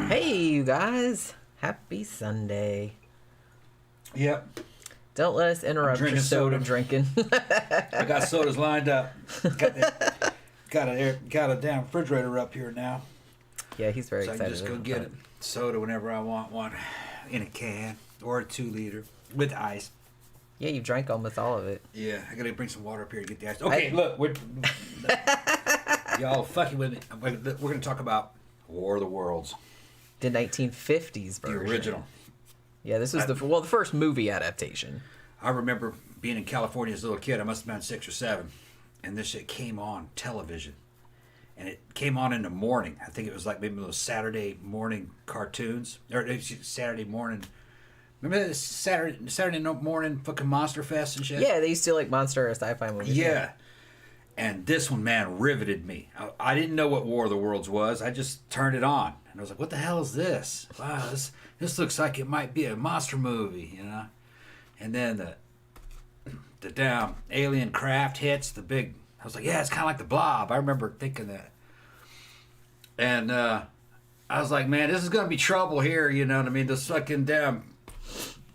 Hey, you guys. Happy Sunday. Yep. Don't let us interrupt your soda drinking. I got sodas lined up. Got a damn refrigerator up here now. Yeah, he's very so excited. I can just go get it. Soda whenever I want one in a can or a 2-liter with ice. Yeah, you drank almost all of it. Yeah, I gotta bring some water up here to get the ice. Okay, look, y'all fucking with me. We're gonna talk about War of the Worlds. The 1950s version. The original. Yeah, this was the first movie adaptation. I remember being in California as a little kid. I must have been 6 or 7, and this shit came on television, and it came on in the morning. I think it was like maybe those Saturday morning cartoons or Saturday morning. Remember the Saturday morning fucking Monster Fest and shit? Yeah, they used to like monster or sci-fi movies. Yeah. And this one, man, riveted me. I didn't know what War of the Worlds was. I just turned it on. And I was like, what the hell is this? Wow, this looks like it might be a monster movie, you know? And then the damn alien craft hits the big... I was like, yeah, it's kind of like the Blob. I remember thinking that. And I was like, man, this is going to be trouble here, you know what I mean? This fucking damn...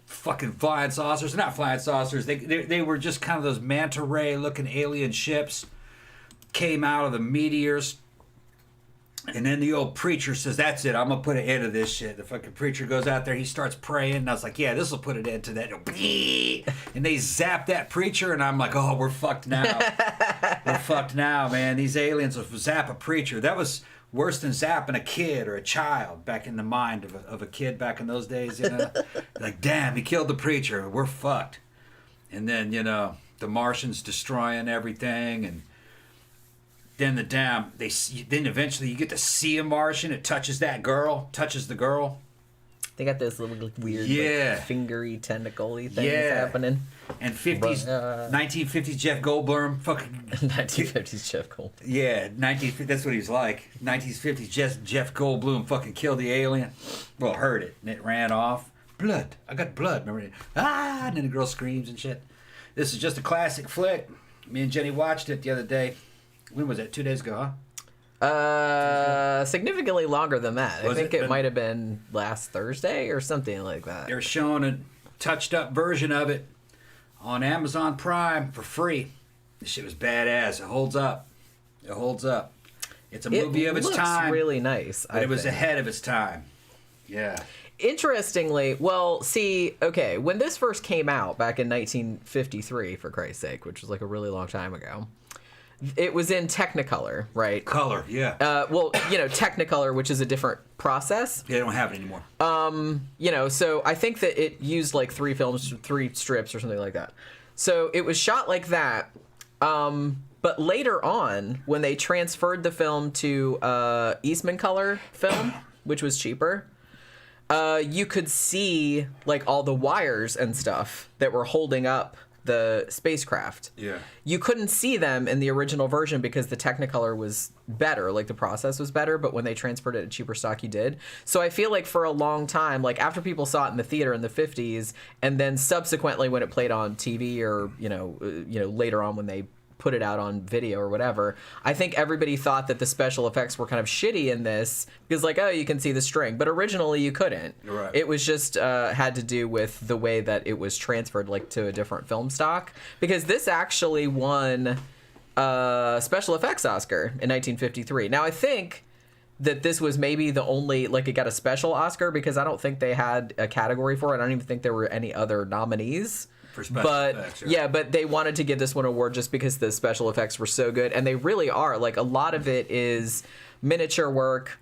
fucking flying saucers. Not flying saucers. They were just kind of those manta ray looking alien ships came out of the meteors. And then the old preacher says, that's it, I'm gonna put an end to this shit. The fucking preacher goes out there, he starts praying, and I was like, yeah, this will put an end to that. And they zap that preacher, and I'm like, oh, we're fucked now. We're fucked now, man. These aliens will zap a preacher. That was worse than zapping a kid or a child back in the mind of a kid back in those days, you know? Like, damn, he killed the preacher. We're fucked. And then, you know, the Martians destroying everything, and then then eventually you get to see a Martian. It touches the girl. They got those little weird, like, fingery, tentacle-y things happening. And 1950s Jeff Goldblum, fucking 1950s Jeff Goldblum. Yeah, that's what he was like. 1950s Jeff Goldblum fucking killed the alien. Well, heard it and it ran off. Blood, I got blood. Remember it? Ah, and then the girl screams and shit. This is just a classic flick. Me and Jenny watched it the other day. When was it? 2 days ago, huh? Significantly longer than that. I think it might have been last Thursday or something like that. They're showing a touched up version of it on Amazon Prime for free. This shit was badass. It holds up. It's a movie of its time. It looks really nice. But it was ahead of its time. Yeah. Interestingly, well, see, okay, when this first came out back in 1953, for Christ's sake, which was like a really long time ago, it was in Technicolor, right? Color, yeah. Well, you know, Technicolor, which is a different process. Yeah, they don't have it anymore. You know, so I think that it used like 3 strips or something like that. So it was shot like that. But later on, when they transferred the film to Eastman color film, which was cheaper, you could see like all the wires and stuff that were holding up the spacecraft. Yeah. You couldn't see them in the original version because the Technicolor was better, like the process was better, but when they transferred it to cheaper stock, you did. So I feel like for a long time, like after people saw it in the theater in the 50s, and then subsequently when it played on TV or, you know, later on when they put it out on video or whatever, I think everybody thought that the special effects were kind of shitty in this because, like, oh, you can see the string, but originally you couldn't. Right. It was just had to do with the way that it was transferred, like, to a different film stock, because this actually won special effects Oscar in 1953. Now I think that this was maybe the only, like, it got a special Oscar because I don't think they had a category for it. I don't even think there were any other nominees. For special effects, yeah, but they wanted to give this one an award just because the special effects were so good, and they really are. Like, a lot of it is miniature work,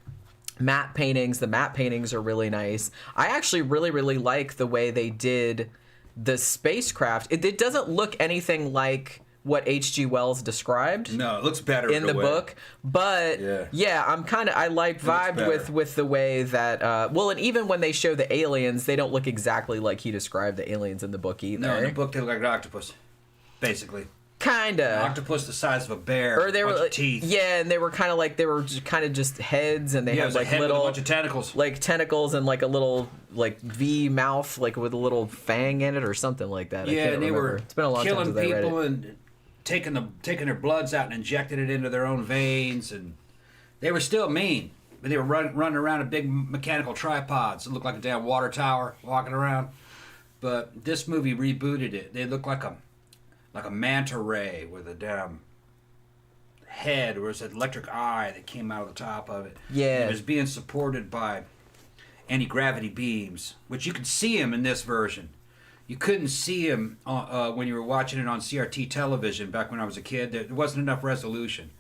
matte paintings. The matte paintings are really nice. I actually really, really like the way they did the spacecraft. It doesn't look anything like what H.G. Wells described. No, it looks better in the book, but yeah, I vibed with the way that and even when they show the aliens, they don't look exactly like he described the aliens in the book either. No, in the book they look like an octopus, basically. Kinda. An octopus the size of a bear. Or they were bunch of teeth. Yeah, and they were kind of just heads, and they had like little with a bunch of tentacles, like tentacles, and like a little like V mouth, like with a little fang in it or something like that. Yeah, and they were it's been a long killing time since people I read it. and taking their bloods out and injecting it into their own veins, and they were still mean. they were running around in big mechanical tripods. It looked like a damn water tower walking around. But this movie rebooted it. They looked like a manta ray with a damn head, or was an electric eye that came out of the top of it. Yeah. It was being supported by anti-gravity beams, which you could see him in this version. You couldn't see him when you were watching it on CRT television back when I was a kid. There wasn't enough resolution.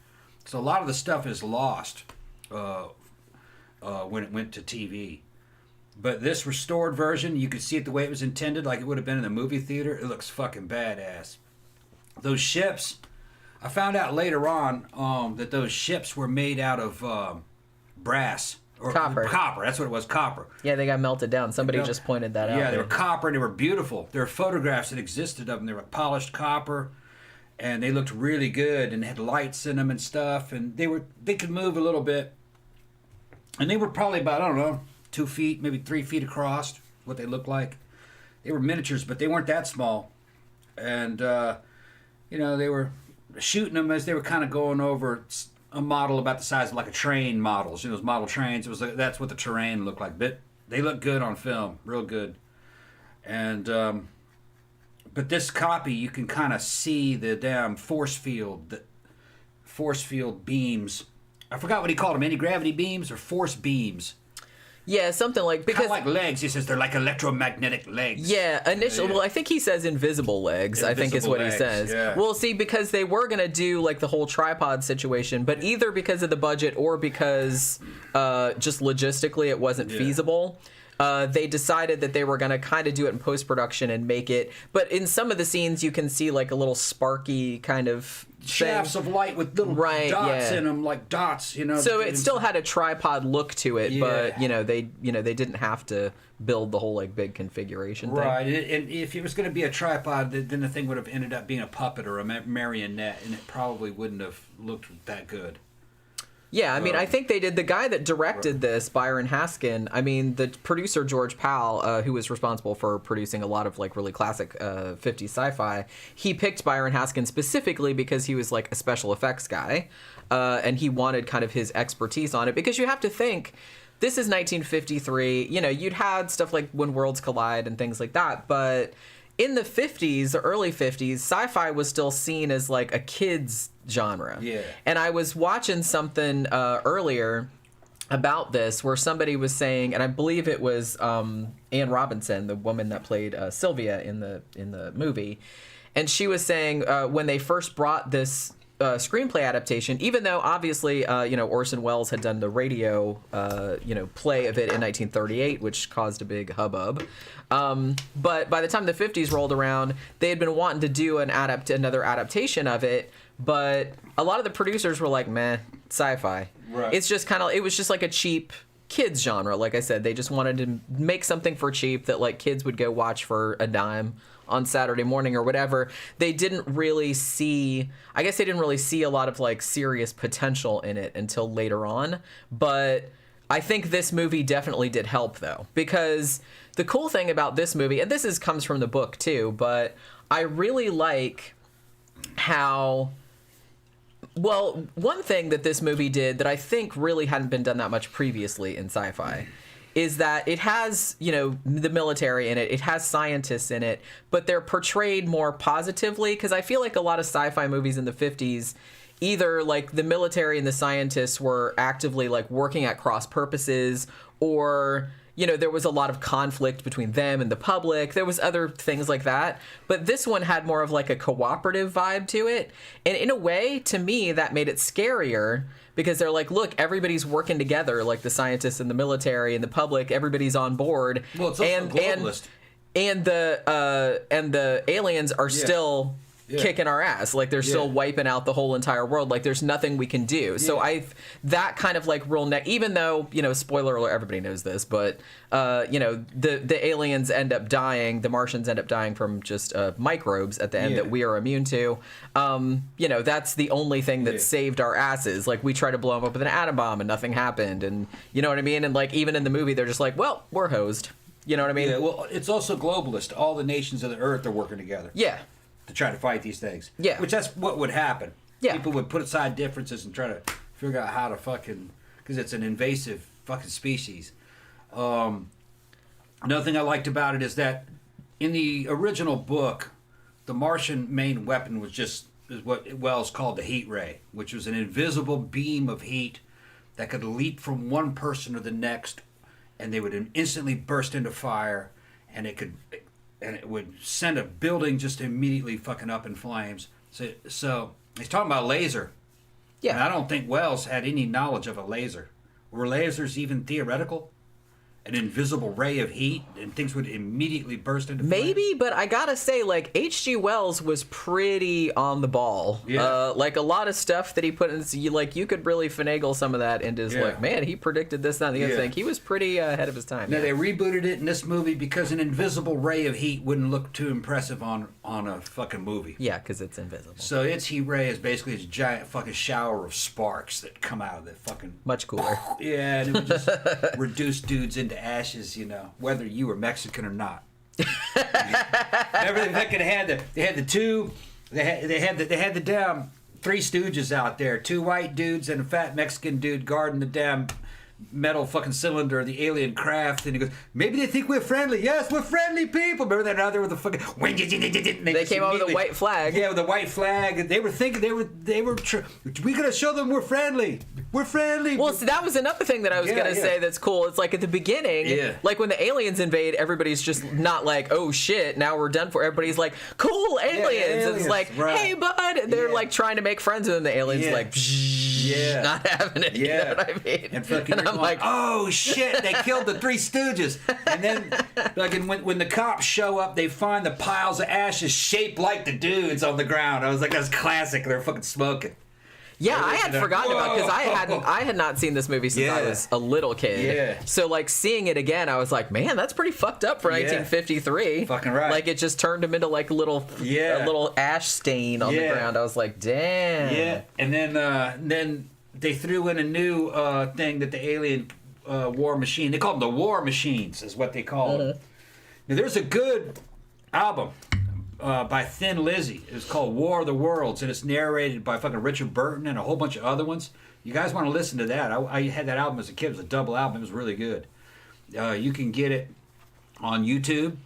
So a lot of the stuff is lost when it went to TV. But this restored version, you could see it the way it was intended, like it would have been in the movie theater. It looks fucking badass. Those ships, I found out later on that those ships were made out of brass. Or copper. Copper, that's what it was, copper. Yeah, they got melted down. Somebody just pointed that out. Yeah, they were copper and they were beautiful. There were photographs that existed of them. They were polished copper and they looked really good and had lights in them and stuff. And they could move a little bit. And they were probably about, I don't know, 2 feet, maybe 3 feet across, what they looked like. They were miniatures, but they weren't that small. And, they were shooting them as they were kind of going over a model about the size of like a train models. Those model trains. That's what the terrain looked like. But they look good on film, real good. And, but this copy, you can kind of see the damn force field beams. I forgot what he called them, anti-gravity beams or force beams. Yeah, something like, because kind of like legs. He says they're like electromagnetic legs. Yeah, initially. Yeah. Well, I think he says invisible legs. I think is what he says. Yeah. Well, see, because they were gonna do like the whole tripod situation, but either because of the budget or because just logistically it wasn't feasible. They decided that they were going to kind of do it in post-production and make it. But in some of the scenes, you can see like a little sparky kind of shafts of light with little dots in them, like dots. So it still had a tripod look to it, but they didn't have to build the whole like big configuration thing. Right, and if it was going to be a tripod, then the thing would have ended up being a puppet or a marionette, and it probably wouldn't have looked that good. Yeah, I mean, I think they did. The guy that directed this, Byron Haskin, I mean, the producer, George Powell, who was responsible for producing a lot of, like, really classic 50s sci-fi, he picked Byron Haskin specifically because he was, like, a special effects guy, and he wanted kind of his expertise on it, because you have to think, this is 1953, you'd had stuff like When Worlds Collide and things like that, but in the 50s, the early 50s, sci-fi was still seen as, like, a kid's genre. Yeah. And I was watching something earlier about this where somebody was saying, and I believe it was Anne Robinson, the woman that played Sylvia in the movie, and she was saying when they first brought this screenplay adaptation, even though obviously Orson Welles had done the radio play of it in 1938, which caused a big hubbub. But by the time the 50s rolled around, they had been wanting to do another adaptation of it, but a lot of the producers were like, meh, sci-fi. Right. It's just it was just like a cheap kids genre. Like I said, they just wanted to make something for cheap that like kids would go watch for a dime on Saturday morning or whatever. They didn't really see a lot of like serious potential in it until later on. But I think this movie definitely did help though, because the cool thing about this movie, and this comes from the book too, but I really like how, well, one thing that this movie did that I think really hadn't been done that much previously in sci-fi is that it has, the military in it, it has scientists in it, but they're portrayed more positively, because I feel like a lot of sci-fi movies in the 50s, either like the military and the scientists were actively like working at cross purposes, or there was a lot of conflict between them and the public. There was other things like that. But this one had more of like a cooperative vibe to it. And in a way, to me, that made it scarier, because they're like, look, everybody's working together, like the scientists and the military and the public, everybody's on board. Well, it's also globalist. And the aliens are still kicking our ass. Like they're still wiping out the whole entire world. Like there's nothing we can do. So that kind of like real even though, spoiler alert, everybody knows this, but the aliens end up dying, the Martians end up dying from just microbes at the end that we are immune to. That's the only thing that saved our asses. Like we tried to blow them up with an atom bomb and nothing happened, and you know what I mean? And like even in the movie they're just like, well, we're hosed. You know what I mean? Yeah, well, it's also globalist. All the nations of the earth are working together. Yeah. To try to fight these things. Yeah. Which that's what would happen. Yeah. People would put aside differences and try to figure out how to fucking because it's an invasive fucking species. Another thing I liked about it is that in the original book, the Martian main weapon is what Wells called the heat ray, which was an invisible beam of heat that could leap from one person to the next, and they would instantly burst into fire, and it would send a building just immediately fucking up in flames. So he's talking about a laser. Yeah. And I don't think Wells had any knowledge of a laser. Were lasers even theoretical? An invisible ray of heat and things would immediately burst into flames? Maybe, but I gotta say, like, H.G. Wells was pretty on the ball. Yeah. Like, a lot of stuff that he put in, you could really finagle some of that into his, like, man, he predicted this, that, and the other thing. He was pretty ahead of his time. Now, they rebooted it in this movie because an invisible ray of heat wouldn't look too impressive on a fucking movie. Yeah, because it's invisible. So its heat ray is basically a giant fucking shower of sparks that come out of the fucking... Much cooler. Yeah, and it would just reduce dudes into ashes, whether you were Mexican or not. Remember, they had the damn Three Stooges out there, two white dudes and a fat Mexican dude guarding the damn metal fucking cylinder of the alien craft, and he goes, maybe they think we're friendly. Yes, we're friendly people. Remember that out there with the fucking... They came out with a white flag. Yeah, with a white flag. And they were thinking we gotta show them we're friendly. We're friendly. Well, so that was another thing that I was gonna say that's cool. It's like at the beginning, like when the aliens invade, everybody's just not like, oh shit, now we're done for. Everybody's like, cool, aliens. And it's like, hey bud. And they're like trying to make friends with them. The aliens like, not having it. You know what I mean? And I'm like, oh shit, they killed the Three Stooges. And then, like, when the cops show up, they find the piles of ashes shaped like the dudes on the ground. I was like, that's classic. They're fucking smoking. Yeah, I had forgotten about it because I had not seen this movie since I was a little kid. Yeah. So like seeing it again, I was like, man, that's pretty fucked up for 1953. Fucking right. Like it just turned him into like a little ash stain on the ground. I was like, damn. Yeah. And then they threw in a new thing that the alien war machine. They call them the war machines, is what they call them. Now, there's a good album by Thin Lizzy. It's called War of the Worlds, and it's narrated by fucking Richard Burton and a whole bunch of other ones. You guys want to listen to that? I had that album as a kid. It was a double album. It was really good. You can get it on YouTube,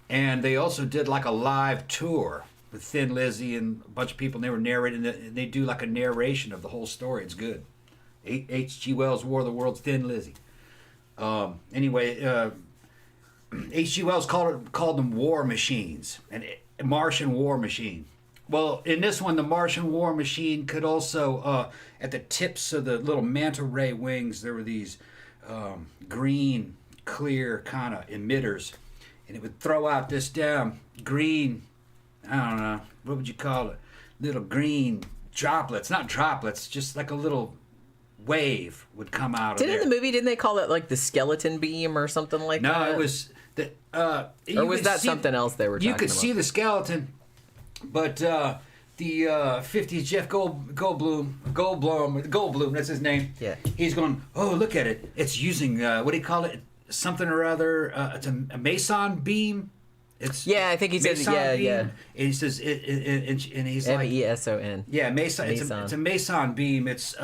and they also did like a live tour with Thin Lizzy and a bunch of people, and they were narrating it, and they do like a narration of the whole story. It's good. H.G. Wells' War of the Worlds, Thin Lizzy. Anyway, H.G. Wells called them war machines, and Martian war machine. Well, in this one, the Martian war machine could also, at the tips of the little manta ray wings, there were these green, clear kind of emitters, and it would throw out this damn green, I don't know, what would you call it? Little green droplets, not droplets, just like a little wave would come out of there. In the movie, didn't they call it like the skeleton beam or something like that? No, it was... or was that something else they were talking about? You could see the skeleton, but the 50s Jeff Goldblum, that's his name. Yeah. He's going, oh, look at it. It's using, what do you call it? Something or other. It's a meson beam. I think he said, yeah. And he says, and he's like... M-E-S-O-N. Yeah, meson. It's a meson beam. It's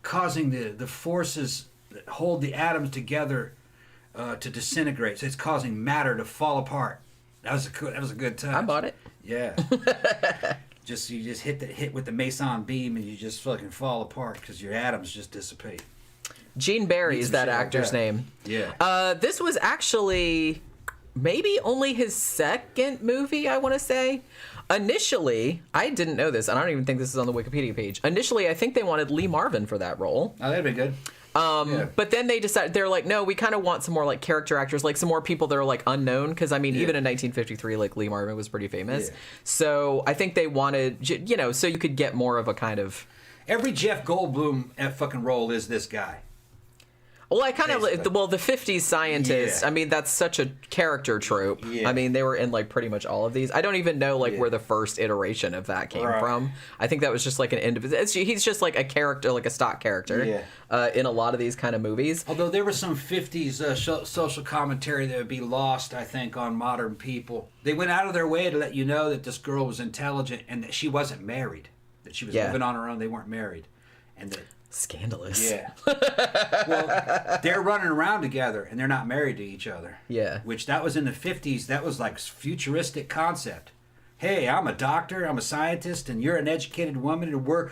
causing the forces that hold the atoms together to disintegrate. So it's causing matter to fall apart. That was a good time. I bought it. Yeah. You just hit with the meson beam and you just fucking fall apart because your atoms just dissipate. Gene Barry is that actor's name. Yeah. This was actually maybe only his second movie, I want to say. Initially, I didn't know this, and I don't even think this is on the Wikipedia page. Initially, I think they wanted Lee Marvin for that role. Oh, that'd be good. But then they decided, they're like, no, we kind of want some more like character actors, like some more people that are like unknown. Because I mean, even in 1953, like Lee Marvin was pretty famous. Yeah. So I think they wanted, so you could get more of a kind of... Every Jeff Goldblum fucking role is this guy. Well, I kind of the 50s scientists. Yeah. I mean, that's such a character trope. Yeah. I mean, they were in like pretty much all of these. I don't even know where the first iteration of that came from. I think that was just like an individual. He's just like a character, like a stock character in a lot of these kind of movies. Although there was some 50s social commentary that would be lost, I think, on modern people. They went out of their way to let you know that this girl was intelligent and that she wasn't married, that she was living on her own. They weren't married, and that. Scandalous. Yeah. Well, they're running around together and they're not married to each other. Yeah. Which that was in the 50s. That was like futuristic concept. Hey, I'm a doctor, I'm a scientist, and you're an educated woman, and we're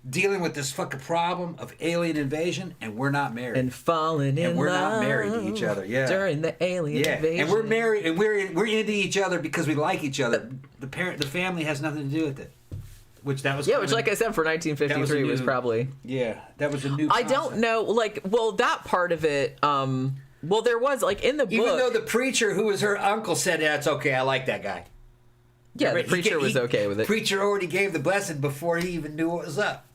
dealing with this fucking problem of alien invasion, and we're not married. And falling in love. And we're not married to each other. Yeah. During the alien invasion. And we're married, and we're into each other because we like each other. The family has nothing to do with it. Which that was. Yeah, which, like I said, for 1953 was probably. Yeah, that was a new. I concept. don't know, like, well, that part of it. Well, there was like in the book. Even though the preacher, who was her uncle, said, "Yeah, it's okay. I like that guy." Yeah, the preacher was okay with it. Preacher already gave the blessing before he even knew what was up.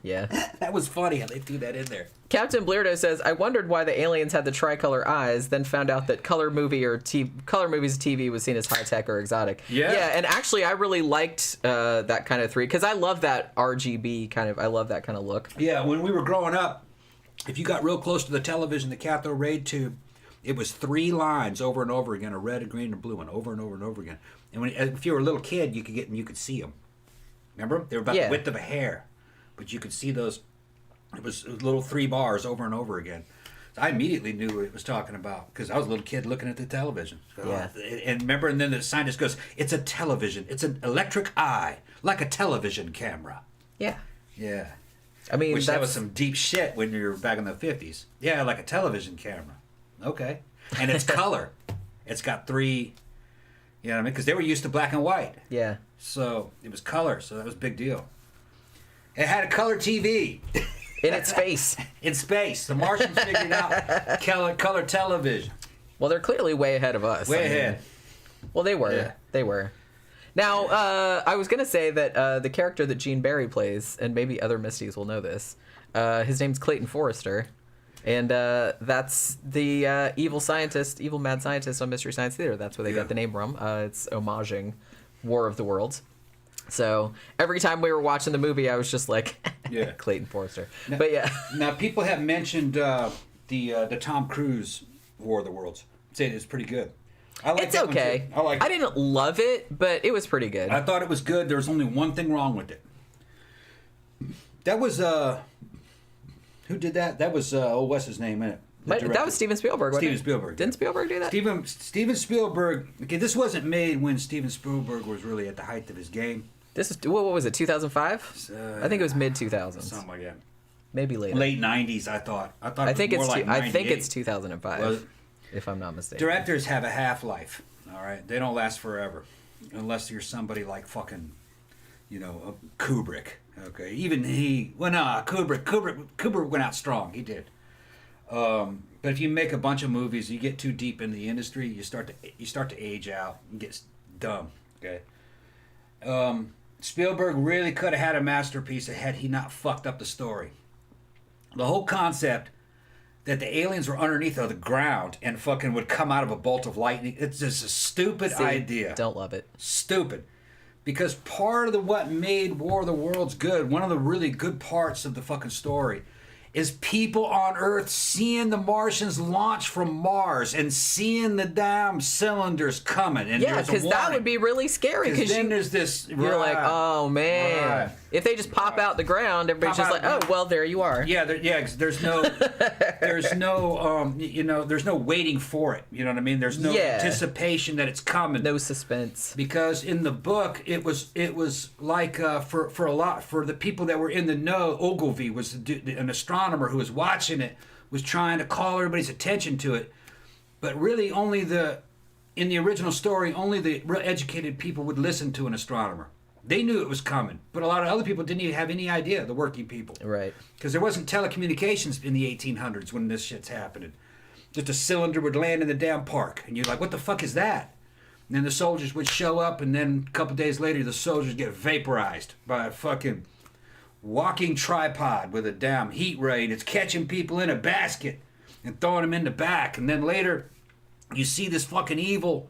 Yeah. That was funny how they threw that in there. Captain Bleardo says, I wondered why the aliens had the tricolor eyes, then found out that color movies TV was seen as high-tech or exotic. Yeah. Yeah, and actually I really liked that kind of 3, because I love that RGB kind of, I love that kind of look. Yeah, when we were growing up, if you got real close to the television, the cathode ray tube, it was 3 lines over and over again, a red, a green, and a blue one, over and over and over again. And if you were a little kid, you could get them, you could see them. Remember? They were about the width of a hair, but you could see those. It was little 3 bars over and over again. So I immediately knew what it was talking about because I was a little kid looking at the television. So, yeah. And remember, and then the scientist goes, "It's a television. It's an electric eye, like a television camera." Yeah. Yeah. I mean, which that was some deep shit when you were back in the 50s. Yeah, like a television camera. Okay. And it's color. It's got 3, you know what I mean? Because they were used to black and white. Yeah. So it was color, so that was a big deal. It had a color TV. In its face. In space. The Martians figured out color television. Well, they're clearly way ahead of us. Way ahead. Well, they were. Yeah. They were. Now, I was going to say that the character that Gene Barry plays, and maybe other Misties will know this, his name's Clayton Forrester. And that's the evil mad scientist on Mystery Science Theater. That's where they got the name from. It's homaging War of the Worlds. So every time we were watching the movie, I was just like, Clayton Forrester. Now, but yeah. Now, people have mentioned the Tom Cruise War of the Worlds, saying it's pretty good. I like it's okay. I didn't love it, but it was pretty good. I thought it was good. There was only one thing wrong with it. That was who did that? That was what's his name in it? That was Steven Spielberg. Steven Spielberg. Didn't Spielberg do that? Steven Spielberg. Okay, this wasn't made when Steven Spielberg was really at the height of his game. This is what was it? 2005? I think it was mid 2000s. Something like that. Maybe later. Late 90s. I thought. I think it's like I think it's 2005. If I'm not mistaken. Directors have a half-life. All right, they don't last forever, unless you're somebody like fucking, Kubrick. Okay, even he. Well, no, Kubrick went out strong. He did. But if you make a bunch of movies, you get too deep in the industry, you start to age out and get dumb. Okay. Spielberg really could have had a masterpiece had he not fucked up the story. The whole concept that the aliens were underneath of the ground and fucking would come out of a bolt of lightning. It's just a stupid idea. Don't love it. Stupid. Because part of what made War of the Worlds good, one of the really good parts of the fucking story, is people on Earth seeing the Martians launch from Mars and seeing the damn cylinders coming. And yeah, because that would be really scary. Because then there's this. You're like, oh man. Right. If they just pop out the ground, everybody's just like, oh well, there you are. Yeah, there's no, there's no waiting for it. You know what I mean? There's no anticipation that it's coming. No suspense. Because in the book, it was like for the people that were in the know, Ogilvy was an astronomer who was watching it, was trying to call everybody's attention to it, but really in the original story, only the real educated people would listen to an astronomer. They knew it was coming, but a lot of other people didn't even have any idea, the working people. Right. Because there wasn't telecommunications in the 1800s when this shit's happening. Just a cylinder would land in the damn park, and you're like, what the fuck is that? And then the soldiers would show up, and then a couple days later, the soldiers get vaporized by a fucking walking tripod with a damn heat ray, and it's catching people in a basket and throwing them in the back. And then later, you see this fucking evil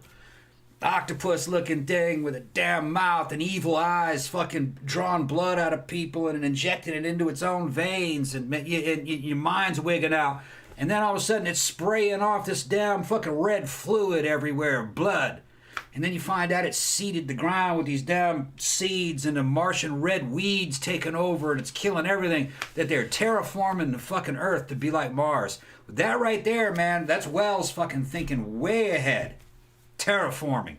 octopus-looking thing with a damn mouth and evil eyes fucking drawing blood out of people and injecting it into its own veins, and your mind's wigging out. And then all of a sudden, it's spraying off this damn fucking red fluid everywhere, blood. And then you find out it's seeded the ground with these damn seeds and the Martian red weeds taking over, and it's killing everything. That they're terraforming the fucking Earth to be like Mars. That right there, man, that's Wells fucking thinking way ahead. Terraforming.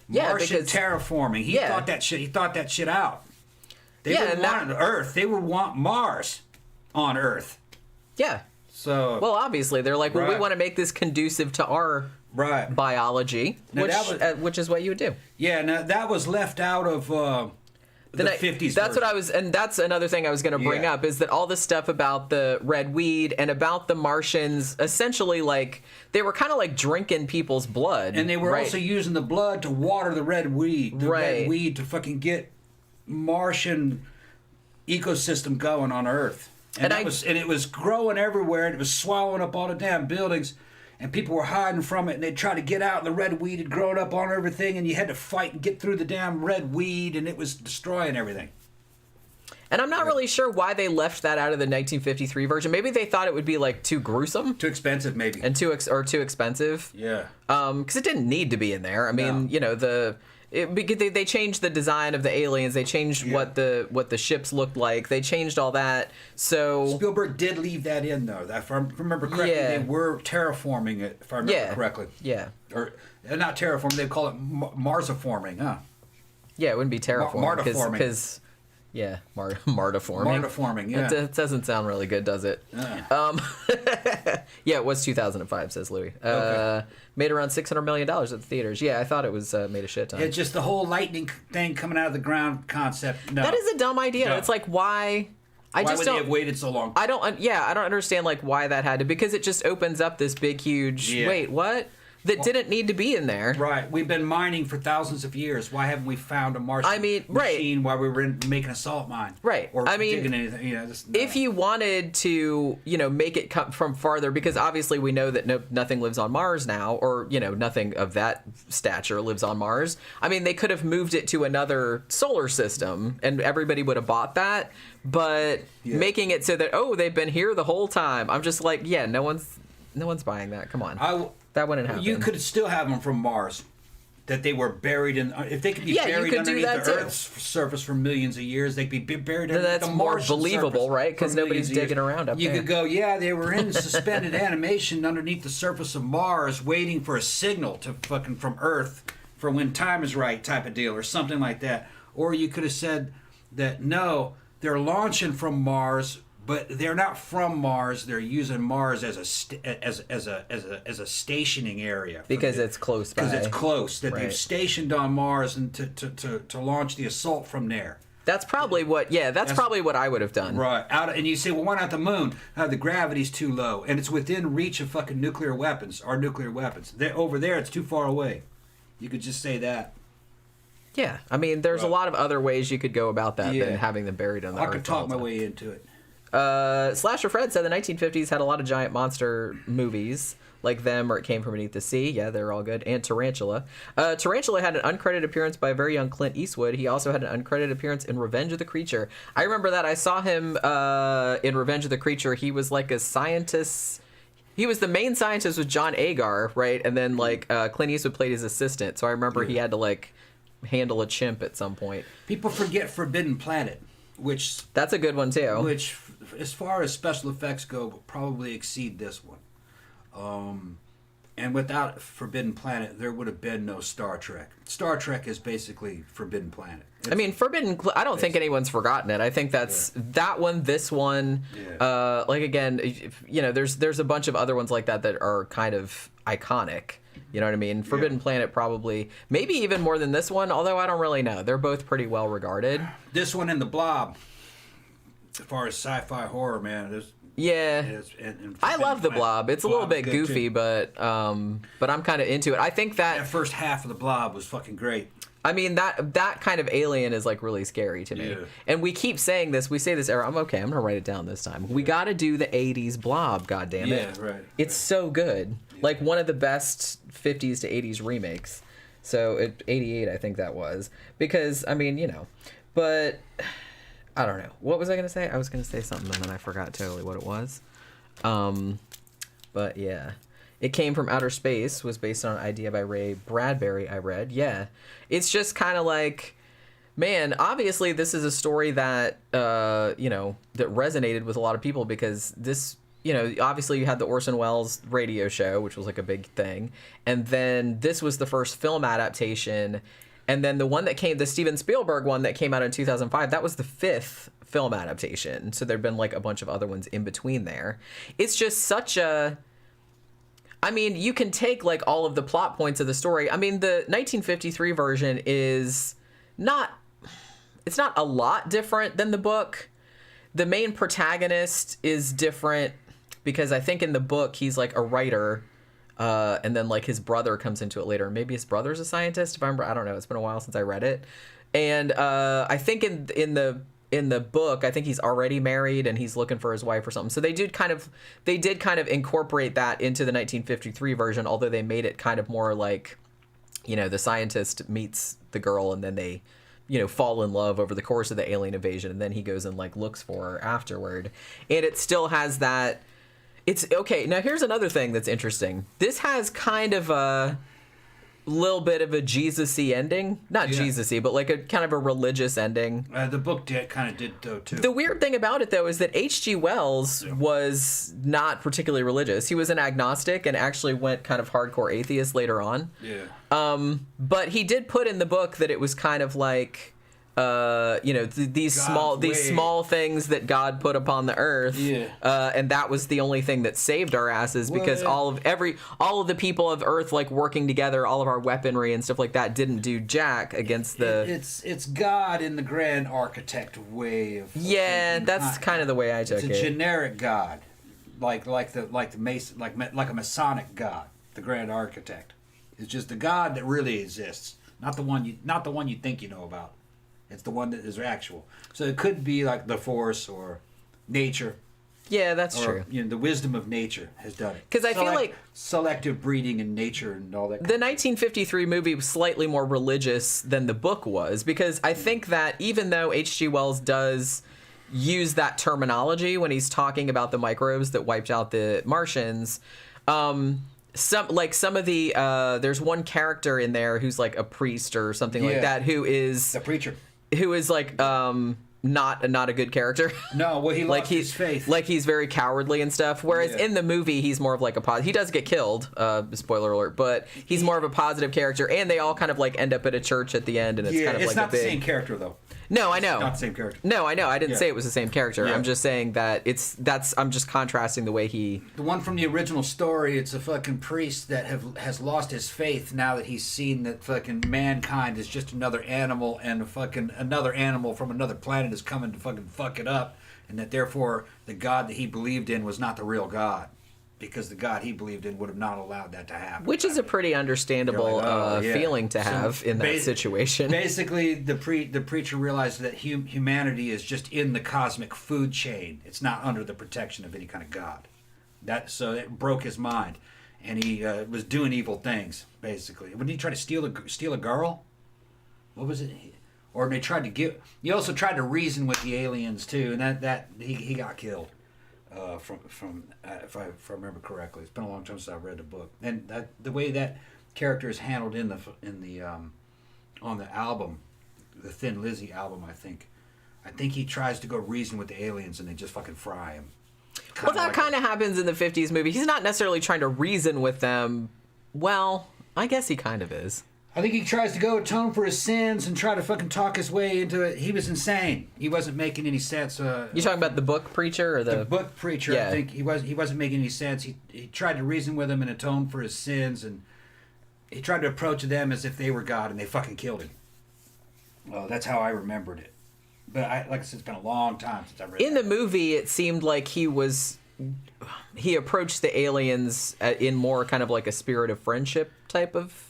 Yeah, Martian because terraforming. He thought that shit. He thought that shit out. They would want Earth. They would want Mars on Earth. Yeah. So. Well, obviously, they're like, well, we want to make this conducive to our biology, which is what you would do. Yeah. Now that was left out of the 50s. That's what I was, and that's another thing I was going to bring up is that all this stuff about the red weed and about the Martians, essentially, like they were kind of like drinking people's blood, and they were also using the blood to water the red weed, red weed to fucking get Martian ecosystem going on Earth. And it was growing everywhere, and it was swallowing up all the damn buildings, and people were hiding from it, and they'd try to get out, and the red weed had grown up on everything, and you had to fight and get through the damn red weed, and it was destroying everything. And I'm not really sure why they left that out of the 1953 version. Maybe they thought it would be like too gruesome, too expensive, maybe, and too expensive. Yeah. Because it didn't need to be in there. I mean, you know, because they changed the design of the aliens. They changed what the ships looked like. They changed all that. So Spielberg did leave that in, though. If I remember correctly, they were terraforming it. If I remember correctly. Yeah. Or not terraforming. They call it Marsiforming, huh? Yeah, it wouldn't be terraforming because. Yeah, Martiforming. Martiforming, yeah. It doesn't sound really good, does it? Yeah, it was 2005, says Louis. Made around $600 million at the theaters. Yeah, I thought it was made a shit ton. It's just the whole lightning thing coming out of the ground concept. No. That is a dumb idea. No. It's like, why... Why would they have waited so long? I don't understand like why that had to... Because it just opens up this big, huge... Wait, what? That didn't need to be in there. Right. We've been mining for thousands of years. Why haven't we found a Martian machine while we were making a salt mine? Right. Or digging anything. You know, if you wanted to, make it come from farther, because obviously we know that nothing lives on Mars now, or, nothing of that stature lives on Mars. I mean, they could have moved it to another solar system, and everybody would have bought that. But making it so that, they've been here the whole time. I'm just like, no one's buying that. Come on. That wouldn't happen. You could still have them from Mars, that they were buried in. If they could be buried underneath the Earth's surface for millions of years, they'd be buried underneath the Martian surface. That's more believable, right? Because nobody's digging around up there. You could go, they were in suspended animation underneath the surface of Mars, waiting for a signal to fucking from Earth for when time is right, type of deal, or something like that. Or you could have said that no, they're launching from Mars. But they're not from Mars. They're using Mars as a stationing area because it's close by. Because it's close. That they've stationed on Mars and to launch the assault from there. That's probably what. Yeah, that's probably what I would have done. Right. And you say, well, why not the moon? The gravity's too low, and it's within reach of fucking nuclear weapons. Our nuclear weapons. Over there, it's too far away. You could just say that. Yeah, I mean, there's a lot of other ways you could go about that than having them buried on the Earth. I could talk my way into it. Slasher Fred said the 1950s had a lot of giant monster movies like them or It Came From Beneath the Sea. Yeah, they're all good. And Tarantula. Tarantula had an uncredited appearance by a very young Clint Eastwood. He also had an uncredited appearance in Revenge of the Creature. I remember that. I saw him in Revenge of the Creature. He was like a scientist. He was the main scientist with John Agar, right? And then like Clint Eastwood played his assistant. So I remember he had to like handle a chimp at some point. People forget Forbidden Planet, which... That's a good one too. Which, as far as special effects go, will probably exceed this one. And without Forbidden Planet, there would have been no Star Trek. Star Trek is basically Forbidden Planet. I mean, I don't think anyone's forgotten it. I think that's that one, this one. Yeah. Like, again, there's a bunch of other ones like that are kind of iconic. You know what I mean? Forbidden Planet probably, maybe even more than this one, although I don't really know. They're both pretty well regarded. This one and The Blob, as far as sci-fi horror, man, I love The Blob. It's a little bit goofy, but I'm kind of into it. I think that first half of The Blob was fucking great. I mean, that kind of alien is like really scary to me. Yeah. And we keep saying this. We say this. I'm okay. I'm gonna write it down this time. We got to do the '80s Blob. God damn it. Yeah, right. It's so good. Yeah. Like one of the best '50s to '80s remakes. So '88, I think that was because I mean, but. I don't know. What was I going to say? I was going to say something and then I forgot totally what it was. But yeah. It Came from Outer Space was based on an idea by Ray Bradbury, I read. Yeah. It's just kind of like, man, obviously this is a story that, that resonated with a lot of people because this, obviously you had the Orson Welles radio show, which was like a big thing. And then this was the first film adaptation. And then the Steven Spielberg one that came out in 2005, that was the 5th film adaptation. So there'd been like a bunch of other ones in between there. It's just such a... I mean, you can take like all of the plot points of the story. I mean, the 1953 version is it's not a lot different than the book. The main protagonist is different because I think in the book he's like a writer, and then like his brother comes into it later. Maybe his brother's a scientist. If I remember, I don't know. It's been a while since I read it, and I think in the book, I think he's already married and he's looking for his wife or something. So they did kind of incorporate that into the 1953 version, although they made it kind of more like, the scientist meets the girl and then they, fall in love over the course of the alien invasion, and then he goes and like looks for her afterward. And it still has that. It's okay. Now here's another thing that's interesting. This has kind of a little bit of a Jesus-y ending. Not Jesus-y, but like a kind of a religious ending. The book kind of did, though, too. The weird thing about it, though, is that H.G. Wells was not particularly religious. He was an agnostic and actually went kind of hardcore atheist later on. Yeah. But he did put in the book that it was kind of like... these small things that God put upon the earth, and that was the only thing that saved our asses because all of the people of Earth like working together, all of our weaponry and stuff like that didn't do jack against the. It's God in the grand architect way of. Yeah, that's kind of the way I took it. It's a generic God, like a Masonic God, the grand architect. It's just the God that really exists, not the one you think you know about. It's the one that is actual. So it could be like the Force or nature. Yeah, that's true. The wisdom of nature has done it. Because I feel like selective breeding in nature and all that. The 1953 movie was slightly more religious than the book was, because I think that even though H.G. Wells does use that terminology when he's talking about the microbes that wiped out the Martians, some of the there's one character in there who's like a priest or something like that who is the preacher. Who is like not a good character. No, well, he lost his faith. Like he's very cowardly and stuff. Whereas in the movie, he's more of like he does get killed. Spoiler alert! But he's more of a positive character, and they all kind of like end up at a church at the end, and it's kind of like not the same character though. No, I know. It's not the same character. No, I know. I didn't say it was the same character. Yeah. I'm just saying that I'm just contrasting the way he... The one from the original story, it's a fucking priest that has lost his faith now that he's seen that fucking mankind is just another animal, and fucking another animal from another planet is coming to fucking fuck it up, and that therefore the God that he believed in was not the real God. Because the God he believed in would have not allowed that to happen. Which is a pretty understandable feeling to have in that situation. Basically, the preacher realized that humanity is just in the cosmic food chain. It's not under the protection of any kind of God. So it broke his mind, and he was doing evil things. Basically, when he tried to steal a girl, what was it? Or they tried to give. He also tried to reason with the aliens too, and that he got killed. If I remember correctly, it's been a long time since I read the book, and the way that character is handled in the on the album, the Thin Lizzy album, I think he tries to go reason with the aliens, and they just fucking fry him. Well, that kind of happens in the 50s movie. He's not necessarily trying to reason with them. Well, I guess he kind of is. I think he tries to go atone for his sins and try to fucking talk his way into it. He was insane. He wasn't making any sense. You talking about the book preacher or the book preacher? Yeah. I think he wasn't making any sense. He tried to reason with him and atone for his sins, and he tried to approach them as if they were God, and they fucking killed him. That's how I remembered it. But like I said, it's been a long time since I read it. In the movie, it seemed like he approached the aliens in more kind of like a spirit of friendship type of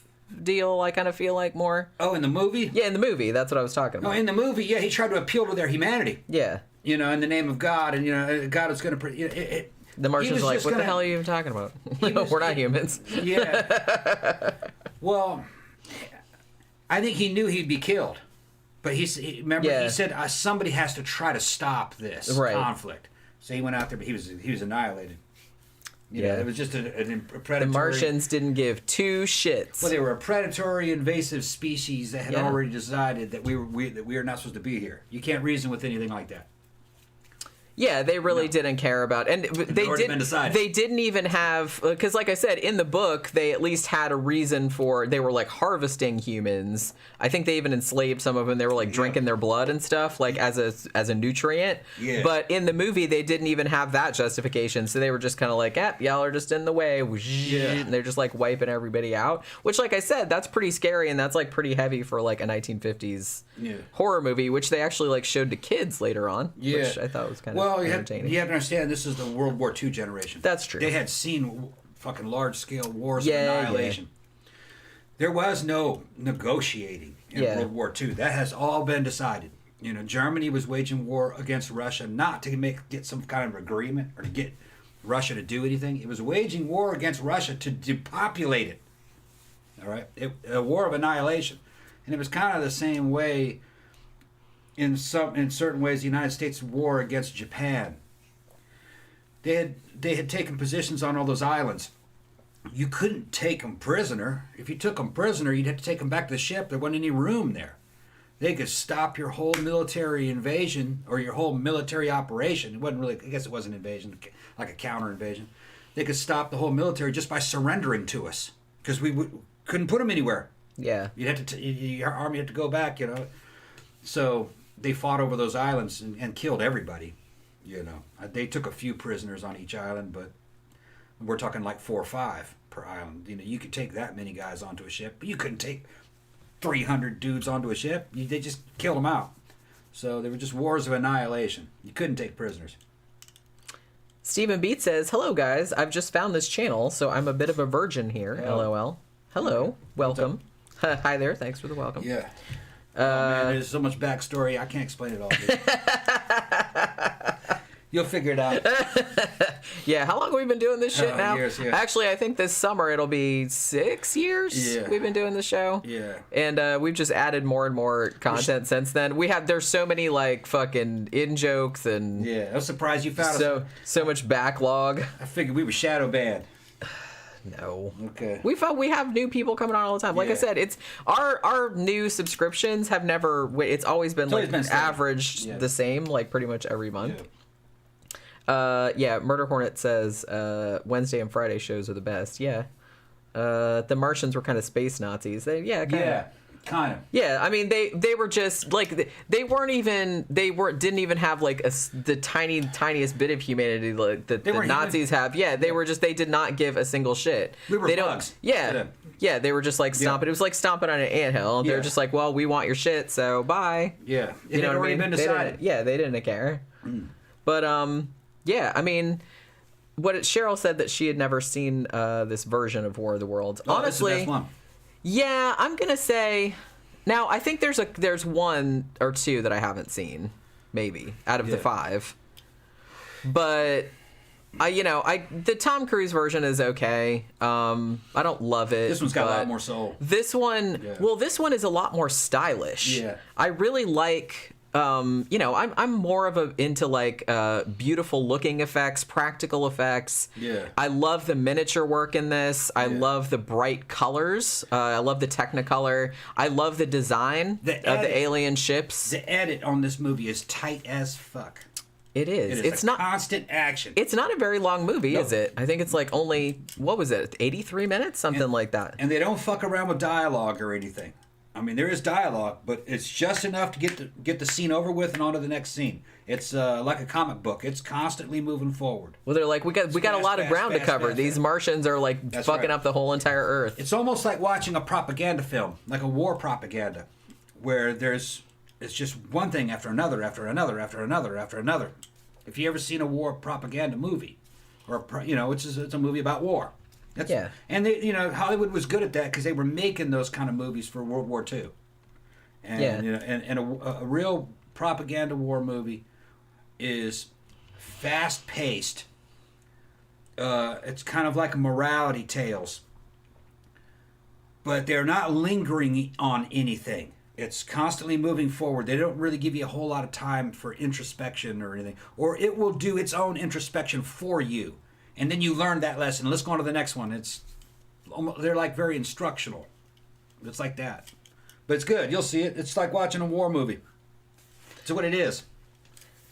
deal. I kind of feel like more. Oh, in the movie? Yeah, in the movie. That's what I was talking about. Oh, in the movie, yeah, he tried to appeal to their humanity. Yeah. In the name of God, and God is going to. The Martians are like, what the hell are you even talking about? We're not humans. Yeah. Well, I think he knew he'd be killed, but he said somebody has to try to stop this conflict. So he went out there, but he was annihilated. You know, it was just a predatory... The Martians didn't give two shits. Well, they were a predatory, invasive species that had already decided that we are not supposed to be here. You can't reason with anything like that. Yeah, they really didn't care about, and they didn't even have, because like I said, in the book, they at least had a reason for, they were like harvesting humans. I think they even enslaved some of them. They were like drinking their blood and stuff, like as a nutrient. Yeah. But in the movie, they didn't even have that justification. So they were just kind of like, y'all are just in the way. And they're just like wiping everybody out, which like I said, that's pretty scary. And that's like pretty heavy for like a 1950s horror movie, which they actually like showed to kids later on, which I thought was kind of entertaining. You have to understand, this is the World War II generation. That's true. They had seen fucking large-scale wars of annihilation. There was no negotiating in World War II. That has all been decided. You know, Germany was waging war against Russia not to get some kind of agreement or to get Russia to do anything. It was waging war against Russia to depopulate it. All right? A war of annihilation. And it was kind of the same way in certain ways the United States war against Japan. They had taken positions on all those islands. You couldn't take them prisoner. If you took them prisoner, you'd have to take them back to the ship. There wasn't any room there. They could stop your whole military invasion or your whole military operation. It wasn't really, I guess it was an invasion, like a counter invasion. They could stop the whole military just by surrendering to us because we couldn't put them anywhere. Yeah. You'd have to, your army had to go back, you know. So they fought over those islands and killed everybody, you know. They took a few prisoners on each island, but we're talking like 4 or 5 per island. You know, you could take that many guys onto a ship, but you couldn't take 300 dudes onto a ship. They just killed them out. So they were just wars of annihilation. You couldn't take prisoners. Stephen Beat says, "Hello guys, I've just found this channel, so I'm a bit of a virgin here. LOL. Hello, welcome. Hi there. Thanks for the welcome. Yeah. Oh, man, there's so much backstory. I can't explain it all. You'll figure it out. Yeah, how long have we been doing this shit now? Years, yeah. Actually, I think this summer it'll be 6 years we've been doing the show. Yeah. And we've just added more and more content since then. There's so many like fucking in jokes and I was surprised you found us. So much backlog. I figured we were shadow banned. No. Okay. We have new people coming on all the time. Like I said, it's our new subscriptions have never. It's always been averaged the same, like pretty much every month. Murder Hornet says Wednesday and Friday shows are the best. Yeah. The Martians were kind of space Nazis. Kind of. Yeah, I mean they were just like didn't even have like the tiniest bit of humanity like that the Nazis have. Yeah, they did not give a single shit. We were bugs. Yeah, they were just like stomping. It was like stomping on an anthill. They're just like, well, we want your shit, so bye. Yeah, it had already been decided. They didn't care. But I mean, Cheryl said that she had never seen this version of War of the Worlds. Honestly, that's the best one. Yeah, I'm gonna say. Now, I think there's 1 or 2 that I haven't seen, maybe out of the 5. But the Tom Cruise version is okay. I don't love it. This one's got a lot more soul. This one, this one is a lot more stylish. Yeah, I really like. I'm more into like beautiful looking effects, practical effects. Yeah. I love the miniature work in this. I love the bright colors. I love the Technicolor. I love the design of the alien ships. The edit on this movie is tight as fuck. It is. It's not constant action. It's not a very long movie, is it? I think it's like only 83 minutes, something like that. And they don't fuck around with dialogue or anything. I mean, there is dialogue, but it's just enough to get the scene over with and on to the next scene. It's like a comic book. It's constantly moving forward. Well, they're like, we got a lot of ground to cover. These Martians are like fucking up the whole entire Earth. It's almost like watching a propaganda film, like a war propaganda, where it's just one thing after another, after another, after another, after another. If you ever seen a war propaganda movie, or it's a movie about war. And Hollywood was good at that because they were making those kind of movies for World War II. And and a real propaganda war movie is fast paced. It's kind of like morality tales, but they're not lingering on anything. It's constantly moving forward. They don't really give you a whole lot of time for introspection or anything, or it will do its own introspection for you. And then you learn that lesson. Let's go on to the next one. They're like very instructional. It's like that. But it's good. You'll see it. It's like watching a war movie. It's what it is.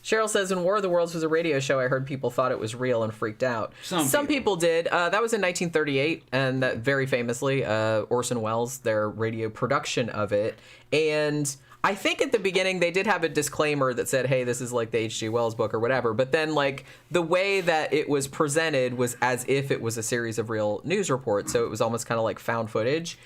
Cheryl says, when War of the Worlds was a radio show, I heard people thought it was real and freaked out. Some people did. That was in 1938, and that very famously, Orson Welles, their radio production of it. And I think at the beginning they did have a disclaimer that said, hey, this is like the H.G. Wells book or whatever. But then, like, the way that it was presented was as if it was a series of real news reports. So it was almost kind of like found footage.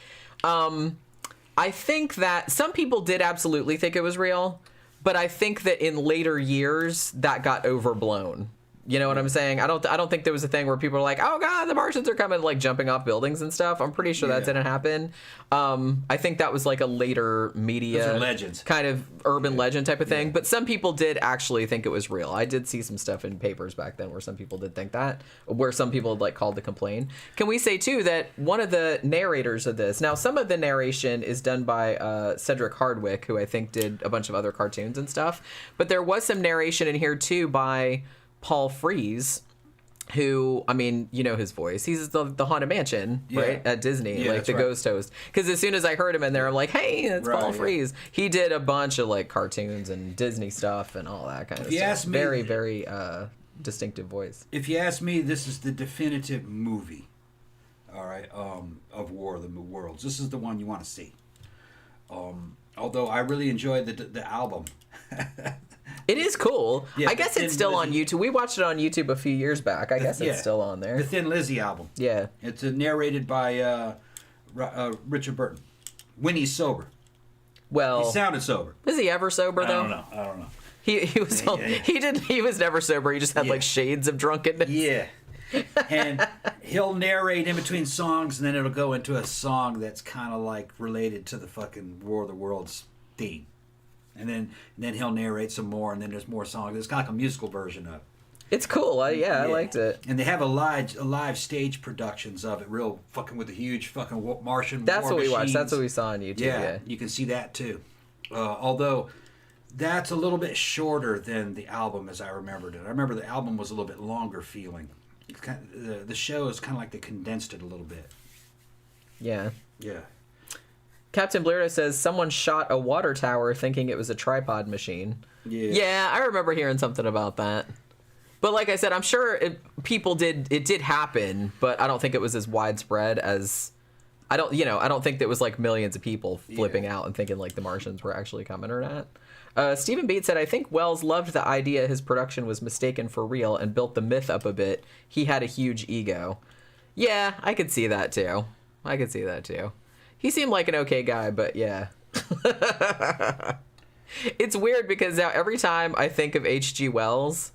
I think that some people did absolutely think it was real. But I think that in later years, that got overblown. You know what I'm saying? I don't think there was a thing where people were like, oh, God, the Martians are coming, like, jumping off buildings and stuff. I'm pretty sure that didn't happen. I think that was, like, a later media legends. Kind of urban legend type of thing. But some people did actually think it was real. I did see some stuff in papers back then where some people did think that, where some people had, like, called to complain. Can we say, too, that one of the narrators of this, now, some of the narration is done by Cedric Hardwicke, who I think did a bunch of other cartoons and stuff. But there was some narration in here, too, by Paul Frees, who, I mean, you know his voice. He's the Haunted Mansion, right, at Disney, like the ghost host. Because as soon as I heard him in there, I'm like, hey, that's Paul Frees. He did a bunch of, like, cartoons and Disney stuff and all that kind of stuff. Very, very distinctive voice. If you ask me, this is the definitive movie, all right, of War of the Worlds. This is the one you want to see. Although I really enjoyed the album. It is cool. Yeah, I guess it's still on YouTube. We watched it on YouTube a few years back. I guess it's still on there. The Thin Lizzy album. Yeah. It's narrated by Richard Burton. When he's sober. Well, he sounded sober. Is he ever sober though? I don't know. He was never sober. He just had like shades of drunkenness. Yeah. And he'll narrate in between songs, and then it'll go into a song that's kind of like related to the fucking War of the Worlds theme. And then he'll narrate some more, and then there's more songs. It's kind of like a musical version of it. It's cool. I liked it. And they have a live stage productions of it, real fucking with the huge fucking Martian That's war what we machines. watched. That's what we saw on YouTube. Yeah, you can see that too. Although that's a little bit shorter than the album as I remembered it. I remember the album was a little bit longer feeling. It's kind of, the show is kind of like they condensed it a little bit. Yeah. Yeah. Captain Blurdo says someone shot a water tower thinking it was a tripod machine. Yeah, I remember hearing something about that. But like I said, I'm sure it did happen, but I don't think it was as widespread as I don't think there was like millions of people flipping out and thinking like the Martians were actually coming or not. Stephen Beat said, I think Wells loved the idea his production was mistaken for real and built the myth up a bit. He had a huge ego. Yeah, I could see that too. He seemed like an okay guy, but yeah. It's weird because now every time I think of H.G. Wells,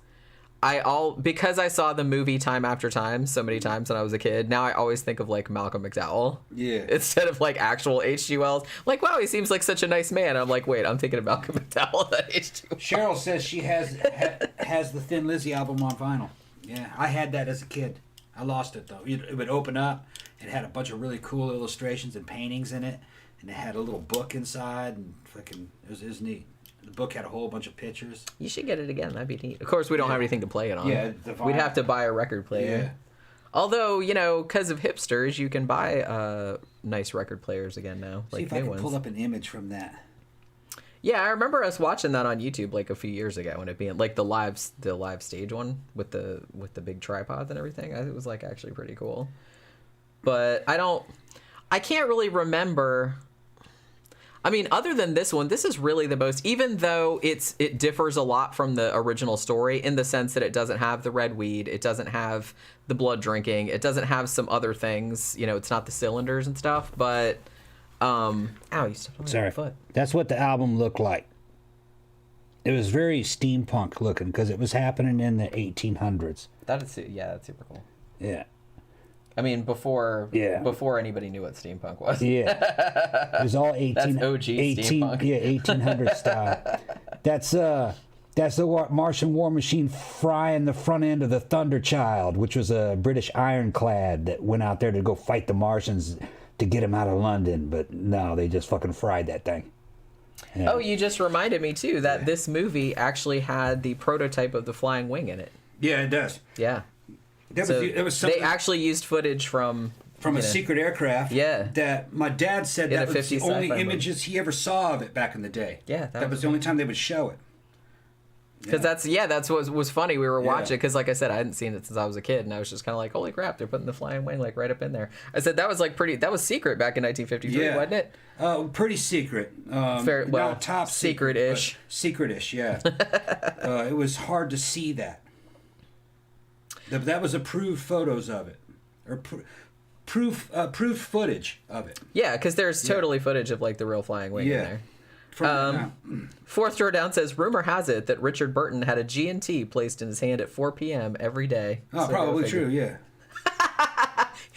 because I saw the movie time after time so many times when I was a kid, now I always think of like Malcolm McDowell. Yeah. Instead of like actual H.G. Wells. Like, wow, he seems like such a nice man. I'm like, wait, I'm thinking of Malcolm McDowell, not H.G. Wells. Cheryl says she has the Thin Lizzy album on vinyl. Yeah, I had that as a kid. I lost it though. It would open up. It had a bunch of really cool illustrations and paintings in it, and it had a little book inside, and fucking it was neat. The book had a whole bunch of pictures. You should get it again. That'd be neat. Of course, we don't have anything to play it on. Yeah, we'd have to buy a record player. Yeah. Although, because of hipsters, you can buy nice record players again now. See if I can pull up an image from that. Yeah, I remember us watching that on YouTube like a few years ago, and it being like the live stage one with the big tripods and everything. It was like actually pretty cool. But I can't really remember. I mean, other than this one, this is really the most, even though it differs a lot from the original story in the sense that it doesn't have the red weed, it doesn't have the blood drinking, it doesn't have some other things, it's not the cylinders and stuff, but, ow, you stepped on my foot. That's what the album looked like. It was very steampunk looking because it was happening in the 1800s. That's super cool. Yeah. I mean, before anybody knew what steampunk was. Yeah, it was all 18. That's OG steampunk. Yeah, 1800 style. That's the Martian war machine frying the front end of the Thunderchild, which was a British ironclad that went out there to go fight the Martians to get them out of London. But no, they just fucking fried that thing. Yeah. Oh, you just reminded me too that this movie actually had the prototype of the flying wing in it. Yeah, it does. Yeah. There was something they actually used footage from a secret aircraft. Yeah. That my dad said In that a was the 50s only sci-fi images he ever saw of it back in the day. Yeah, that was the only time they would show it. Because that's what was funny. We were watching because, like I said, I hadn't seen it since I was a kid, and I was just kind of like, "Holy crap! They're putting the flying wing like right up in there." I said that was like pretty. That was secret back in 1953, wasn't it? Pretty secret. Well, not top secret-ish. Secret-ish, yeah. It was hard to see that. That was approved photos of it, or proof footage of it. Yeah, because there's totally footage of like the real flying wing in there. Fourth drawer down says, rumor has it that Richard Burton had a G&T placed in his hand at 4 p.m. every day. Oh, So probably true, yeah.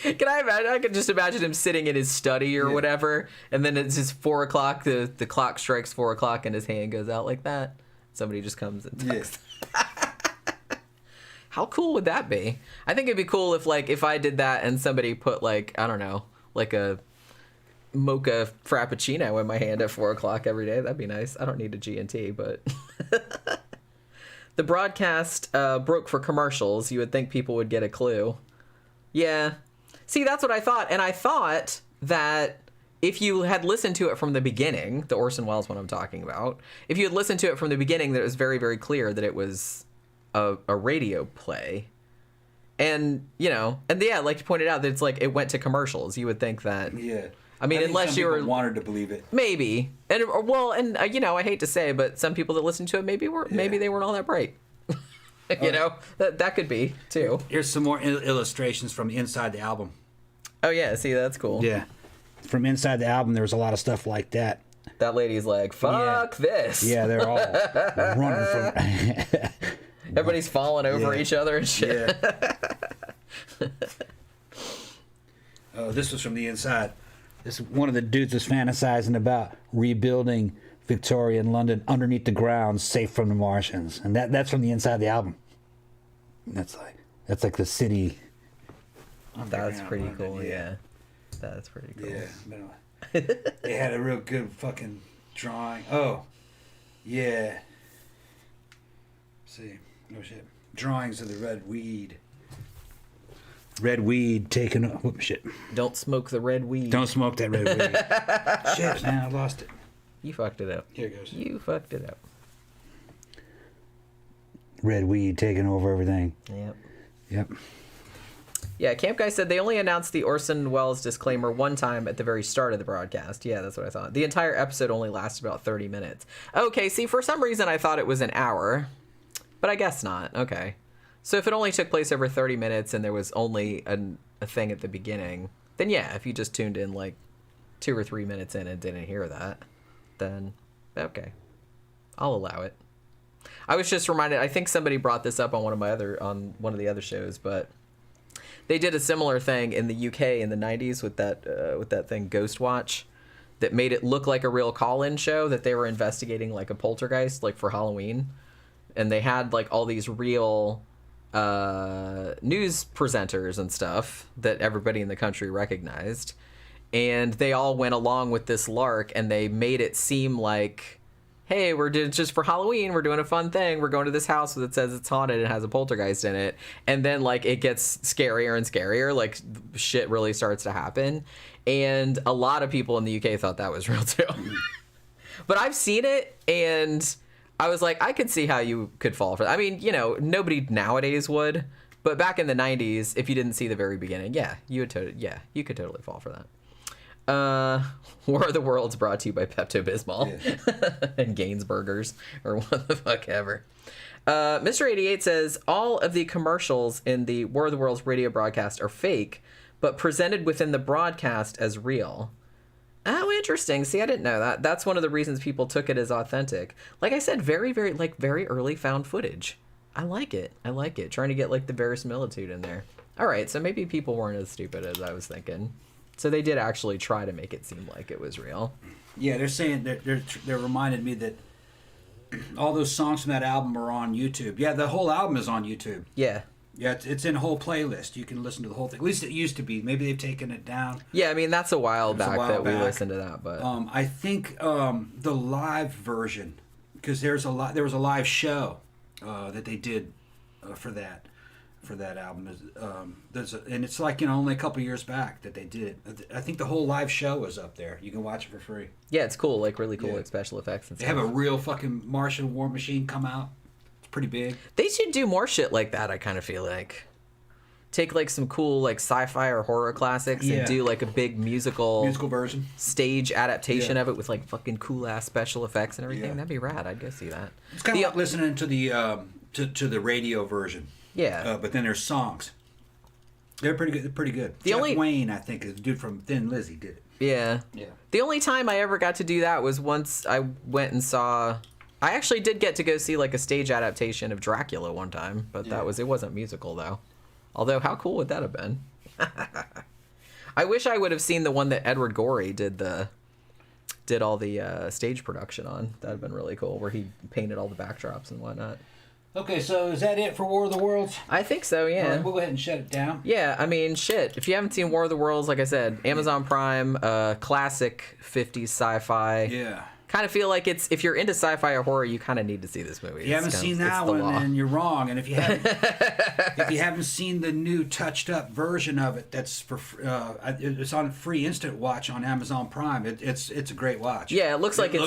Can I imagine? I could just imagine him sitting in his study or whatever, and then it's just 4 o'clock. The clock strikes 4 o'clock, and his hand goes out like that. Somebody just comes and tucks. How cool would that be? I think it'd be cool if I did that and somebody put like, I don't know, like a mocha frappuccino in my hand at 4 o'clock every day. That'd be nice. I don't need a G&T, but the broadcast broke for commercials. You would think people would get a clue. Yeah. See, that's what I thought. And I thought that if you had listened to it from the beginning, the Orson Welles one I'm talking about, if you had listened to it from the beginning, that it was very, very clear that it was a radio play. And, like you pointed out, that it's like it went to commercials. You would think that. Yeah. I mean, unless you were wanted to believe it, maybe, and I hate to say, but some people that listened to it maybe they weren't all that bright. That could be too. Here's some more illustrations from inside the album. Oh yeah, see, that's cool. Yeah, from inside the album, there was a lot of stuff like that. That lady's like, "Fuck this." Yeah, they're all running from. Everybody's falling over each other and shit. Yeah. Oh, this was from the inside. This one of the dudes was fantasizing about rebuilding Victorian London underneath the ground, safe from the Martians, and that's from the inside of the album. That's like the city. That's pretty cool. Yeah, that's pretty cool. Yeah, they had a real good fucking drawing. Oh, yeah. See, oh shit, drawings of the red weed. Red weed taken. Whoop, shit. Don't smoke the red weed. Don't smoke that red weed. Shit, man, I lost it. You fucked it up. Here it goes. You fucked it up. Red weed taking over everything. Yep. Yeah, Camp Guy said they only announced the Orson Welles disclaimer one time at the very start of the broadcast. Yeah, that's what I thought. The entire episode only lasted about 30 minutes. Okay, see, for some reason I thought it was an hour, but I guess not. Okay. So if it only took place over 30 minutes and there was only a thing at the beginning, then yeah, if you just tuned in like 2 or 3 minutes in and didn't hear that, then okay, I'll allow it. I was just reminded, I think somebody brought this up on one of the other shows, but they did a similar thing in the UK in the 90s with that thing Ghost Watch that made it look like a real call-in show that they were investigating like a poltergeist like for Halloween, and they had like all these real news presenters and stuff that everybody in the country recognized, and they all went along with this lark, and they made it seem like, hey, we're doing just for Halloween, we're doing a fun thing, we're going to this house that says it's haunted and has a poltergeist in it, and then like it gets scarier and scarier, like shit really starts to happen, and a lot of people in the UK thought that was real too. But I've seen it, and I was like, I could see how you could fall for that. I mean, nobody nowadays would, but back in the 90s, if you didn't see the very beginning, you could totally fall for that. War of the Worlds brought to you by Pepto-Bismol and Gainsburgers, or what the fuck ever. Mr. 88 says, all of the commercials in the War of the Worlds radio broadcast are fake, but presented within the broadcast as real. Oh, interesting. See, I didn't know that. That's one of the reasons people took it as authentic. Like I said, very, very, very early found footage. I like it. Trying to get, the verisimilitude in there. All right, so maybe people weren't as stupid as I was thinking. So they did actually try to make it seem like it was real. Yeah, they're saying, they're reminded me that all those songs from that album are on YouTube. Yeah, the whole album is on YouTube. Yeah. Yeah, it's in a whole playlist. You can listen to the whole thing. At least it used to be. Maybe they've taken it down. Yeah, I mean, that's a while back that we listened to that. But I think the live version, because there was a live show that they did for that. for that album. And it's like, only a couple years back that they did it. I think the whole live show is up there. You can watch it for free. Yeah, it's cool. Like really cool, like special effects and They stuff. have a real fucking Martian war machine come out. It's pretty big. They should do more shit like that. I kind of feel like take like some cool like sci-fi or horror classics and do like a big musical version, stage adaptation of it with like fucking cool ass special effects and everything. Yeah. That'd be rad. I'd go see that. It's kind of like listening to the to the radio version. Yeah. But then there's songs. They're pretty good. They're pretty good. Dwayne, I think, is the dude from Thin Lizzy, did it. Yeah. Yeah. The only time I ever got to do that was once I went and saw. I actually did get to go see like a stage adaptation of Dracula one time, but it wasn't musical though. Although, how cool would that have been? I wish I would have seen the one that Edward Gorey did all the stage production on. That'd have been really cool, where he painted all the backdrops and whatnot. Okay, so is that it for War of the Worlds? I think so, yeah. All right, we'll go ahead and shut it down. Yeah, I mean, shit. If you haven't seen War of the Worlds, like I said, Amazon Prime, classic 50s sci-fi. Yeah. Kind of feel like if you're into sci-fi or horror, you kind of need to see this movie. If you haven't seen that one, then you're wrong. And if you haven't seen the new touched up version of it, that's for it's on free instant watch on Amazon Prime. It's a great watch. Yeah, it looks like it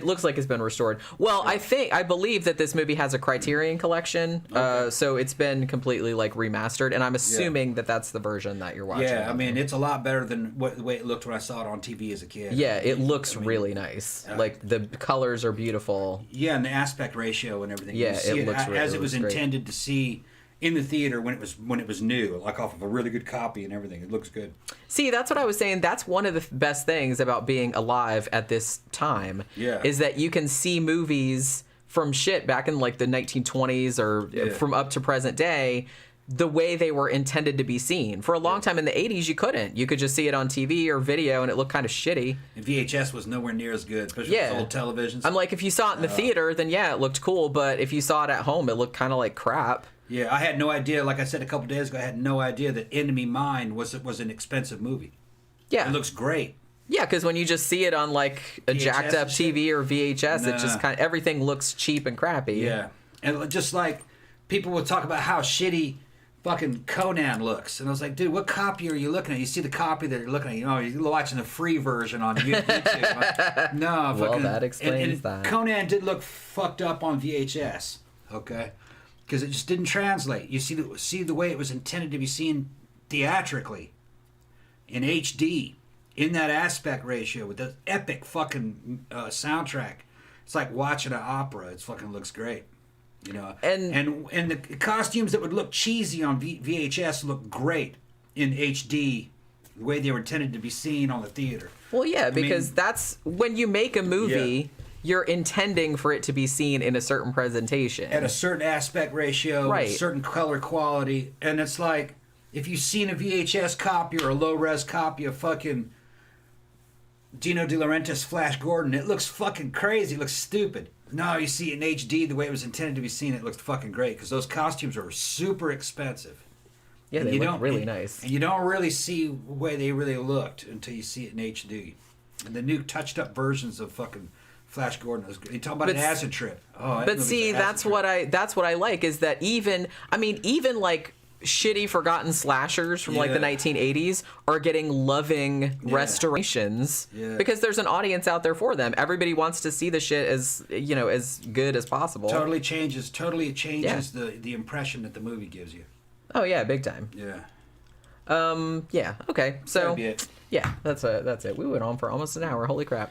looks like it's been restored. Well, yeah. I believe that this movie has a Criterion collection, so it's been completely like remastered, and I'm assuming that that's the version that you're watching. Yeah, I mean, it's a lot better than the way it looked when I saw it on TV as a kid. Yeah, it looks really nice. Like the colors are beautiful. Yeah, and the aspect ratio and everything. Yeah, it looks as it was great. intended to see in the theater when it was new, like off of a really good copy and everything. It looks good. See, that's what I was saying. That's one of the best things about being alive at this time. Yeah. Is that you can see movies from shit back in like the 1920s or from up to present day the way they were intended to be seen. For a long time in the 80s, you couldn't. You could just see it on TV or video, and it looked kind of shitty. And VHS was nowhere near as good, especially with old televisions. I'm like, if you saw it in the theater, then yeah, it looked cool. But if you saw it at home, it looked kind of like crap. Yeah, I had no idea. Like I said a couple days ago, I had no idea that Enemy Mine was an expensive movie. Yeah. It looks great. Yeah, because when you just see it on like a jacked up TV or VHS, it just kind of everything looks cheap and crappy. Yeah, and just like people would talk about how shitty fucking Conan looks, and I was like, dude, what copy are you looking at? You see the copy that you're looking at, you're watching the free version on YouTube. Like, no, well, that explains and that. Conan did look fucked up on VHS, okay, because it just didn't translate. You see the way it was intended to be seen theatrically in HD in that aspect ratio with the epic fucking soundtrack. It's like watching an opera. It fucking looks great. And the costumes that would look cheesy on VHS look great in HD, the way they were intended to be seen on the theater. Well, yeah, because that's when you make a movie, you're intending for it to be seen in a certain presentation. At a certain aspect ratio, right. A certain color quality. And it's like, if you've seen a VHS copy or a low-res copy of fucking Dino De Laurentiis Flash Gordon, it looks fucking crazy. It looks stupid. No, you see it in HD the way it was intended to be seen. It looks fucking great because those costumes are super expensive. Yeah, they look really nice. And you don't really see the way they really looked until you see it in HD. And the new touched-up versions of fucking Flash Gordon was great. You talk about an acid trip. Oh, but see, that's what I like is that even like shitty forgotten slashers from like the 1980s are getting loving restorations because there's an audience out there for them. Everybody wants to see the shit as as good as possible. Totally changes the impression that the movie gives you. Oh yeah, big time. Yeah. Yeah. Okay. So That'd be it. Yeah, that's it. We went on for almost an hour. Holy crap.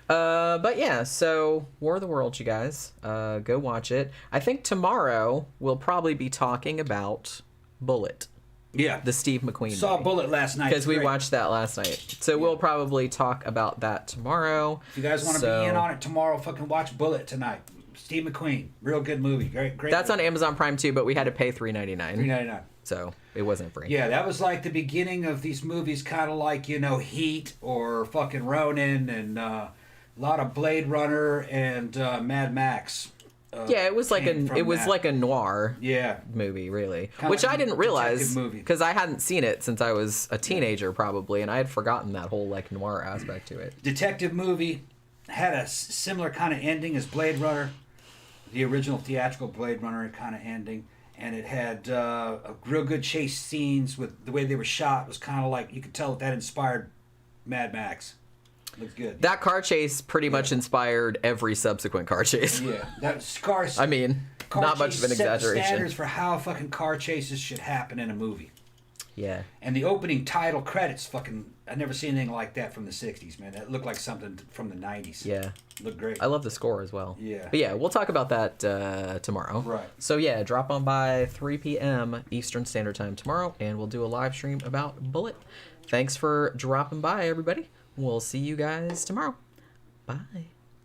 But yeah, so War of the Worlds, you guys, go watch it. I think tomorrow we'll probably be talking about Bullet. Yeah. The Steve McQueen Saw movie. Bullet last night. Because we watched that last night. So we'll probably talk about that tomorrow. If you guys want to be in on it tomorrow, fucking watch Bullet tonight. Steve McQueen. Real good movie. Great. That's on Amazon Prime too, but we had to pay $3.99. $3.99. So it wasn't free. Yeah, that was like the beginning of these movies, kind of like, Heat or fucking Ronin and a lot of Blade Runner and Mad Max. Yeah, it was like a noir movie, really, which I didn't realize because I hadn't seen it since I was a teenager, probably, and I had forgotten that whole like noir aspect to it. Detective movie had a similar kind of ending as Blade Runner, the original theatrical Blade Runner kind of ending, and it had a real good chase scenes. With the way they were shot was kind of like, you could tell that inspired Mad Max. Looks good. That car chase pretty much inspired every subsequent car chase. Yeah, that car. I mean, not much of an set the exaggeration. standards for how fucking car chases should happen in a movie. Yeah. And the opening title credits, I never seen anything like that from the 60s, man. That looked like something from the 90s. Yeah. Looked great. I love the score as well. Yeah. But yeah, we'll talk about that tomorrow. Right. So yeah, drop on by 3 p.m. Eastern Standard Time tomorrow, and we'll do a live stream about Bullet. Thanks for dropping by, everybody. We'll see you guys tomorrow. Bye.